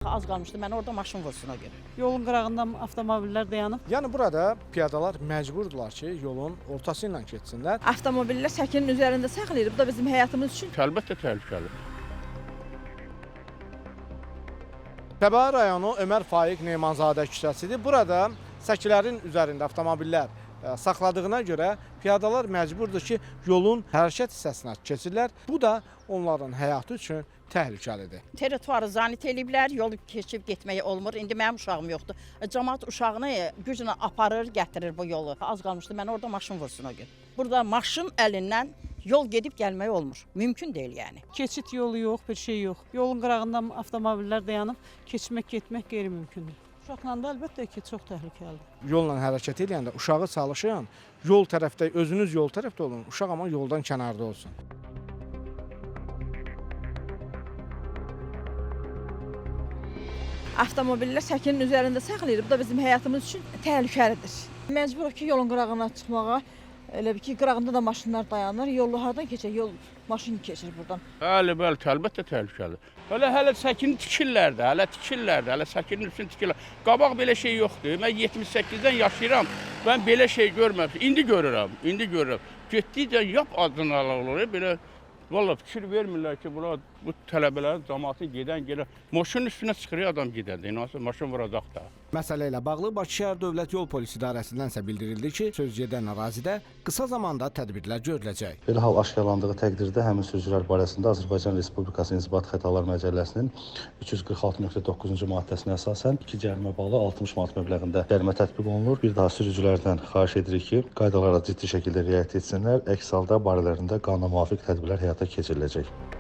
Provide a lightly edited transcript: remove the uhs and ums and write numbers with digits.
Az qalmışdı, mən orada maşın vursun o gün. Yolun qırağında avtomobillər dayanıb. Yəni burada piyadalar məcburdular ki, yolun ortası ilə keçsinlər. Avtomobillər səkinin üzərində saxlayır. Bu da bizim həyatımız üçün Əlbəttə təhlükəli. Təbəə rayonu Ömər Faiq Neymanzadə küçəsidir. Burada səkilərin üzərində avtomobillər saxladığına görə piyadalar məcburdur ki, yolun hərəkət hissəsinə keçirlər. Bu da onların həyatı üçün təhlükəlidir. Territuarı zanit eləyiblər, yolu keçib getməyə olmur. İndi mənim uşağım yoxdur. Cəmaət uşağını güclə aparır, gətirir bu yolu. Az qalmışdı, mən orada maşın vursun o gün. Burada maşın əlindən yol gedib gəlmək olmur. Mümkün deyil yəni. Keçid yolu yox, bir şey yox. Yolun qırağında avtomobillər dayanıb, keçmək, getmək qeyri-mümkündür. Uşaqla da əlbəttə ki, çox təhlükəlidir. Yolla hərəkət edəndə uşağı çalışın, yol tərəfdə, özünüz yol tərəfdə olun, uşaq amma yoldan kənarda olsun. avtomobillər səkinin üzərində saxlayır. Bu da bizim həyatımız üçün təhlükəlidir. Məcburuq ki, yolun qırağına çıxmağa. Elə bir ki, qırağında da maşınlar dayanır. Yolu hardan keçir? Yol maşın keçir buradan. Bəli, əlbəttə təhlükəli. Hələ səkini tikirlər də, hələ səkinin üstünü tikirlər. Qabaq belə şey yoxdur. Mən 78-dən yaşayıram. Mən belə şey görməmişəm. İndi görürəm. Getdikcə yap adını alırlar belə. Valla fikir vermirlər ki, bu tələbələr cəmaatın gedən maşının üstünə çıxır adam gedəndə. Nasıl maşın vuracaq da. Məsələ ilə bağlı Bakı şəhər Dövlət Yol Polisi İdarəsindən isə bildirildi ki, sözügedən ərazidə qısa zamanda tədbirlər görüləcək. Belə hal aşkarlandığı təqdirdə həmin sürücülər barəsində Azərbaycan Respublikası İnzibati Xətalar Məcəlləsinin 346.9-cu maddəsinə əsasən 2 cərimə bağlı 60 manat məbləğində cərimə tətbiq olunur. Bir daha sürücülərdən xahiş edirik ki, qaydalara ciddi şəkildə riayət etsinlər, əks halda barələrində qanuna müvafiq tədbirlər həyata keçiriləcək.